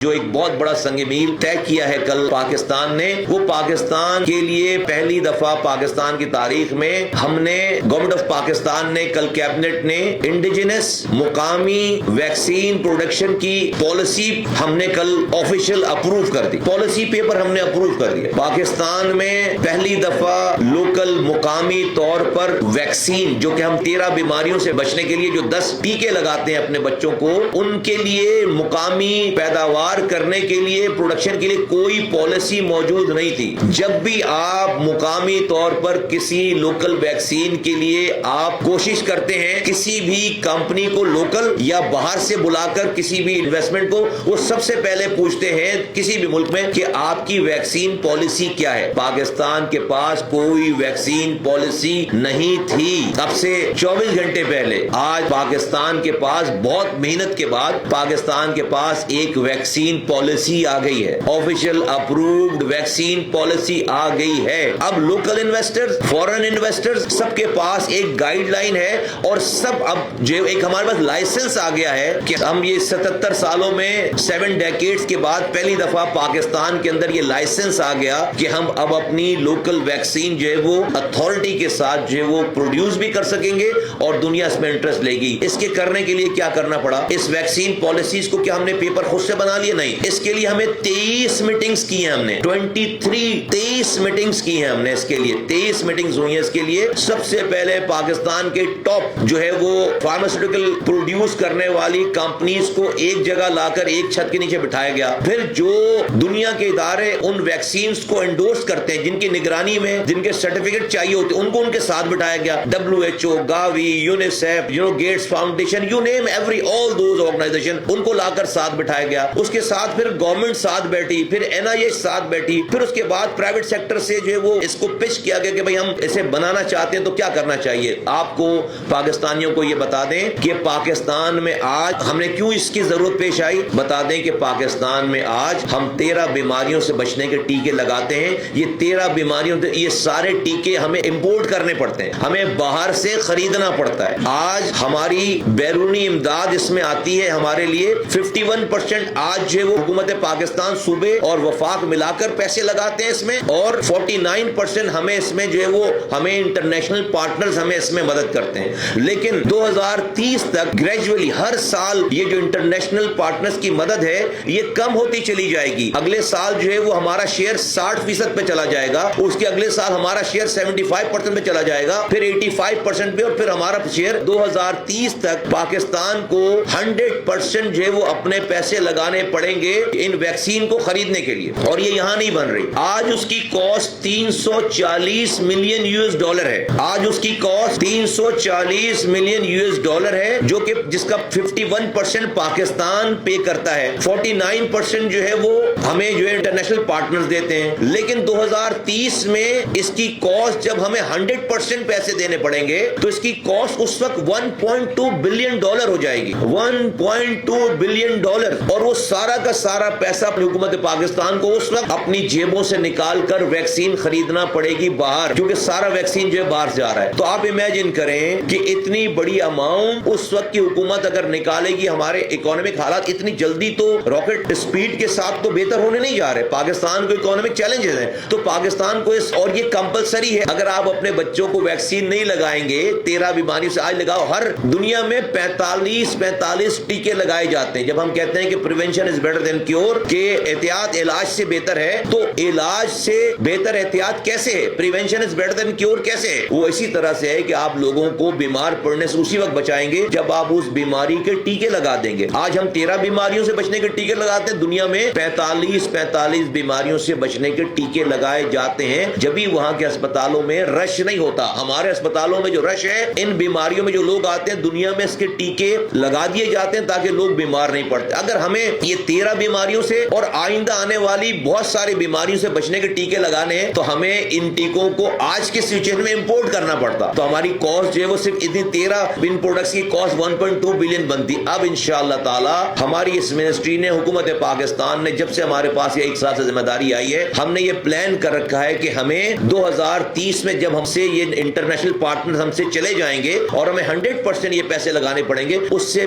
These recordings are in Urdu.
جو ایک بہت بڑا سنگ میل طے کیا ہے کل پاکستان نے، وہ پاکستان کے لیے پہلی دفعہ پاکستان کی تاریخ میں ہم نے گورنمنٹ آف پاکستان نے کل کیبنٹ نے انڈیجنس مقامی ویکسین پروڈکشن کی پالیسی ہم نے کل آفیشیل اپروو کر دی، پالیسی پیپر ہم نے اپروو کر دیا۔ پاکستان میں پہلی دفعہ لوکل مقامی طور پر ویکسین، جو کہ ہم 13 بیماریوں سے بچنے کے لیے جو 10 ٹیکے لگاتے ہیں اپنے بچوں کو، ان کے لیے مقامی پیداوار کرنے کے لیے پروڈکشن کے لیے کوئی پالیسی موجود نہیں تھی۔ جب بھی آپ مقامی طور پر کسی لوکل ویکسین کے لیے آپ کوشش کرتے ہیں، کسی بھی کمپنی کو لوکل یا باہر سے بلا کر کسی بھی انویسٹمنٹ کو، وہ سب سے پہلے پوچھتے ہیں کسی بھی ملک میں کہ آپ کی ویکسین پالیسی کیا ہے۔ پاکستان کے پاس کوئی ویکسین پالیسی نہیں تھی اب سے 24 گھنٹے پہلے۔ آج پاکستان کے پاس بہت محنت کے بعد پاکستان کے پاس ایک ویکسین پالیسی آ گئی ہے، آفیشیل اپرووڈ ویکسین پالیسی آ گئی ہے۔ اب لوکل انویسٹرز، فورن انویسٹرز، سب کے پاس ایک گائیڈ لائن ہے، اور سب اب جو ایک ہمارے پاس لائسنس آ گیا ہے کہ ہم یہ 77 سالوں میں 7 ڈیکیڈز کے بعد پہلی دفعہ پاکستان کے اندر یہ لائسنس آ گیا کہ ہم اب اپنی لوکل ویکسین جو ہے وہ اتھارٹی کے ساتھ جو ہے وہ پروڈیوس بھی کر سکیں گے، اور دنیا اس میں انٹرسٹ لے گی۔ اس کے کرنے کے لیے کیا کرنا پڑا؟ اس ویکسین پالیسیز کو کیا ہم نے پیپر خود سے بنا لیا؟ نہیں، اس کے لیے ہمیں 23 میٹنگز کی ہیں، ہم نے 23 میٹنگز کی ہیں ہم نے، اس کے لیے 23 میٹنگز ہوئی ہیں۔ اس کے لیے سب سے پہلے پاکستان کے ٹاپ جو ہے وہ فارماسیوٹیکل پروڈیوس کرنے والی کمپنیز کو ایک جگہ لا کر ایک چھت کے نیچے بٹھایا گیا۔ پھر جو دنیا کے ادارے ان ویکسینز کو انڈورس کرتے ہیں، جن کی نگرانی میں جن کے سرٹیفکیٹ چاہیے ہوتے ہیں، ان کو ان کے ساتھ بٹھایا گیا۔ WHO، Gavi, UNICEF, Gates foundation, you name every all those organization, ان کو لا کر ساتھ بٹھایا گیا۔ اس کے ساتھ پھر گورنمنٹ ساتھ بیٹھی، پھر NIH ساتھ بیٹھی، پھر اس کے بعد پرائیویٹ سیکٹر سے جو ہے وہ اس کو پچ کیا گیا کہ بھئی ہم اسے بنانا چاہتے ہیں تو کیا کرنا چاہیے۔ آپ کو پاکستانیوں کو یہ بتا دیں کہ پاکستان میں آج ہم نے کیوں اس کی ضرورت پیش آئی، بتا دیں کہ پاکستان میں آج ہم 13 بیماریوں سے بچنے کے ٹیکے لگاتے ہیں۔ یہ 13 بیماریوں، یہ سارے ٹیکے ہمیں امپورٹ کرنے پڑتے ہیں، ہمیں باہر سے خریدنا پڑتا ہے۔ آج ہماری بیرونی امداد اس میں آتی ہے ہمارے لیے 51% آج جو ہے وہ حکومت پاکستان، صوبے اور وفاق ملا کر پیسے لگاتے ہیں اس میں، اور 49% ہمیں اس میں جو ہے وہ ہمیں انٹرنیشنل پارٹنرز ہمیں اس میں مدد کرتے ہیں۔ لیکن 2030 تک گریجولی ہر سال یہ جو انٹرنیشنل پارٹنرز کی مدد ہے یہ کم ہوتی چلی جائے گی۔ اگلے سال جو ہے وہ ہمارا شیئر 60% پہ چلا جائے گا، اس کے اگلے سال ہمارا شیئر 75% پہ چلا جائے گا، پھر 85% پہ، اور پھر ہمارا شیئر 2030 تک پاکستان کو 100% جو ہے وہ اپنے پیسے لگانے پڑیں گے ان ویکسین کو خریدنے کے لیے۔ اور یہ یہاں نہیں بن رہی، آج اس کی کاسٹ $340 ملین ہے۔ آج اس کی کاسٹ $340 ملین ہے، جو کہ جس کا 51% پاکستان پے کرتا ہے، 49% جو ہے وہ ہمیں جو ہے انٹرنیشنل پارٹنرز دیتے ہیں۔ لیکن 2030 میں اس کی کاسٹ جب ہمیں 100% پیسے دینے پڑیں گے تو اس کی کاسٹ اس وقت $1.2 بلین ہو جائے گی، $1.2 بلین، اور وہ سارا کا سارا پیسہ اپنی حکومت پاکستان کو اس وقت اپنی جیبوں سے نکال کر ویکسین خریدنا پڑے گی باہر، کیونکہ سارا ویکسین جو ہے باہر جا رہا ہے۔ تو آپ امیجن کریں کہ اتنی بڑی اماؤنٹ اس وقت کی حکومت اگر نکالے گی، ہمارے اکانومک حالات اتنی جلدی تو راکٹ سپیڈ کے ساتھ تو بہتر ہونے نہیں جا رہے۔ پاکستان کو اکانومک چیلنجز ہیں، تو پاکستان کو اور یہ کمپلسری ہے، اگر آپ اپنے بچوں کو ویکسین نہیں لگائیں گے 13 بیماریوں سے، آج لگاؤ، ہر دنیا میں 45 ٹیکے لگائے جاتے ہیں۔ جب ہم کہتے ہیں کہ prevention is better than cure, کہ احتیاط علاج سے بہتر ہے، تو علاج سے بہتر احتیاط کیسے ہے؟ Prevention is better than cure کیسے ہے؟ وہ اسی طرح سے ہے کہ آپ لوگوں کو بیمار پڑنے سے اسی وقت بچائیں گے جب آپ اس بیماری کے ٹیکے لگا دیں گے۔ آج ہم 13 بیماریوں سے بچنے کے ٹیکے لگاتے ہیں، دنیا میں 45 بیماریوں سے بچنے کے ٹیکے لگائے جاتے ہیں، جبھی وہاں کے اسپتالوں میں رش نہیں ہوتا۔ ہمارے اسپتالوں میں جو رش ہے، ان بیماریوں میں جو لوگ آتے ہیں، دنیا میں اس کے ٹیکے لگا دیے جاتے ہیں تاکہ لوگ بیمار نہیں پڑتے۔ اگر ہمیں یہ 13 بیماریوں سے اور آئندہ آنے والی بہت ساری بیماریوں سے بچنے کے ٹیکے لگانے ہیں تو ہمیں ان ٹیکوں کو آج کے سچویشن میں امپورٹ کرنا پڑتا، تو ہماری کاسٹ جو ہے وہ صرف اتنی 13 ان پروڈکٹس کی کاسٹ 1.2 بلین بنتی۔ اب انشاءاللہ تعالی ہماری اس منسٹری نے، حکومت پاکستان نے، جب سے ہمارے پاس یہ 1 سال سے ذمہ داری آئی ہے، ہم نے یہ پلان کر رکھا ہے کہ ہمیں 2030 میں جب ہم سے یہ انٹرنیشنل پارٹنر ہم سے چلے جائیں گے اور ہمیں 100% یہ پیسے لگانے پڑیں گے، اس سے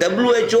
WHO